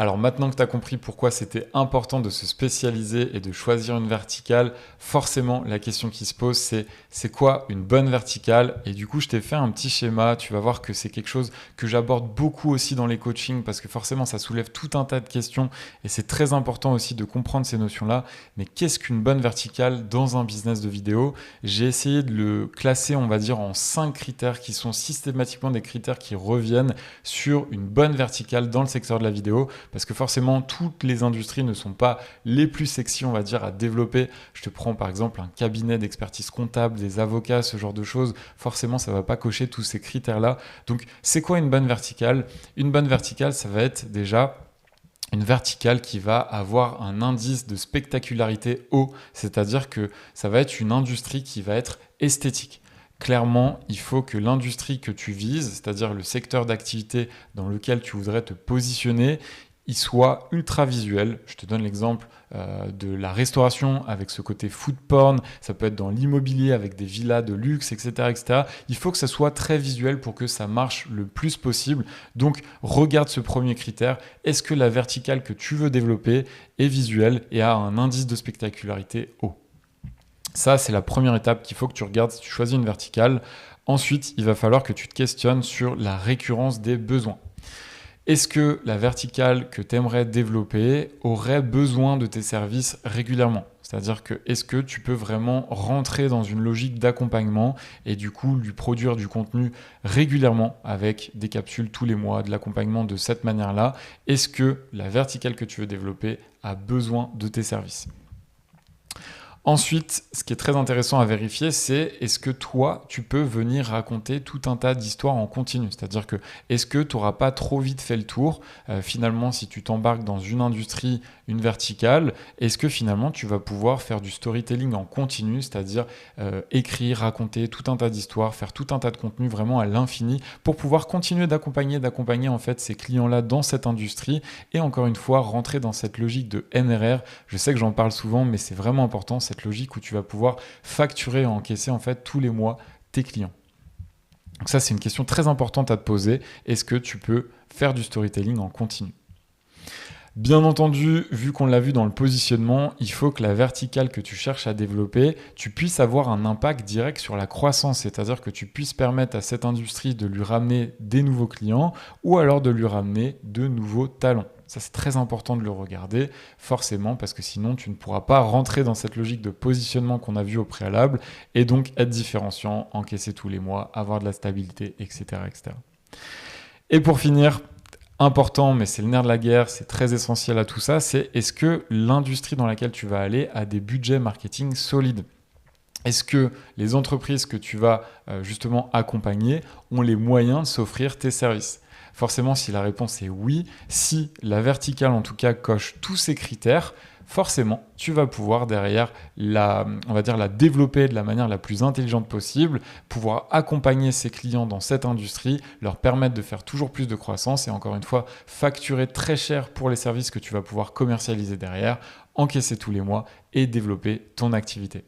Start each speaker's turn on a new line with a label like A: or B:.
A: Alors maintenant que tu as compris pourquoi c'était important de se spécialiser et de choisir une verticale, forcément la question qui se pose c'est quoi une bonne verticale? Et du coup je t'ai fait un petit schéma, tu vas voir que c'est quelque chose que j'aborde beaucoup aussi dans les coachings parce que forcément ça soulève tout un tas de questions et c'est très important aussi de comprendre ces notions-là. Mais qu'est-ce qu'une bonne verticale dans un business de vidéo? J'ai essayé de le classer on va dire en 5 critères qui sont systématiquement des critères qui reviennent sur une bonne verticale dans le secteur de la vidéo. Parce que forcément, toutes les industries ne sont pas les plus sexy, on va dire, à développer. Je te prends par exemple un cabinet d'expertise comptable, des avocats, ce genre de choses. Forcément, ça ne va pas cocher tous ces critères-là. Donc, c'est quoi une bonne verticale? Une bonne verticale, ça va être déjà une verticale qui va avoir un indice de spectacularité haut, c'est-à-dire que ça va être une industrie qui va être esthétique. Clairement, il faut que l'industrie que tu vises, c'est-à-dire le secteur d'activité dans lequel tu voudrais te positionner, il soit ultra visuel. Je te donne l'exemple de la restauration avec ce côté food porn. Ça peut être dans l'immobilier avec des villas de luxe, etc., etc. Il faut que ça soit très visuel pour que ça marche le plus possible. Donc, regarde ce premier critère. Est-ce que la verticale que tu veux développer est visuelle et a un indice de spectacularité haut? Ça, c'est la première étape qu'il faut que tu regardes si tu choisis une verticale. Ensuite, il va falloir que tu te questionnes sur la récurrence des besoins. Est-ce que la verticale que tu aimerais développer aurait besoin de tes services régulièrement? C'est-à-dire que est-ce que tu peux vraiment rentrer dans une logique d'accompagnement et du coup lui produire du contenu régulièrement avec des capsules tous les mois, de l'accompagnement de cette manière-là? Est-ce que la verticale que tu veux développer a besoin de tes services? Ensuite, ce qui est très intéressant à vérifier, c'est est-ce que toi, tu peux venir raconter tout un tas d'histoires en continu? C'est-à-dire que est-ce que tu n'auras pas trop vite fait le tour? Finalement, si tu t'embarques dans une industrie, une verticale, est-ce que finalement tu vas pouvoir faire du storytelling en continu, c'est-à-dire écrire, raconter tout un tas d'histoires, faire tout un tas de contenu vraiment à l'infini pour pouvoir continuer d'accompagner en fait ces clients-là dans cette industrie et encore une fois rentrer dans cette logique de MRR. Je sais que j'en parle souvent, mais c'est vraiment important cette logique où tu vas pouvoir facturer et encaisser en fait tous les mois tes clients. Donc ça, c'est une question très importante à te poser. Est-ce que tu peux faire du storytelling en continu? Bien entendu, vu qu'on l'a vu dans le positionnement, il faut que la verticale que tu cherches à développer, tu puisses avoir un impact direct sur la croissance, c'est-à-dire que tu puisses permettre à cette industrie de lui ramener des nouveaux clients ou alors de lui ramener de nouveaux talents. Ça, c'est très important de le regarder, forcément, parce que sinon, tu ne pourras pas rentrer dans cette logique de positionnement qu'on a vu au préalable et donc être différenciant, encaisser tous les mois, avoir de la stabilité, etc., etc. Et pour finir, important, mais c'est le nerf de la guerre, c'est très essentiel à tout ça, c'est est-ce que l'industrie dans laquelle tu vas aller a des budgets marketing solides? Est-ce que les entreprises que tu vas justement accompagner ont les moyens de s'offrir tes services? Forcément, si la réponse est oui, si la verticale en tout cas coche tous ces critères, forcément, tu vas pouvoir derrière on va dire la développer de la manière la plus intelligente possible, pouvoir accompagner ses clients dans cette industrie, leur permettre de faire toujours plus de croissance et encore une fois, facturer très cher pour les services que tu vas pouvoir commercialiser derrière, encaisser tous les mois et développer ton activité.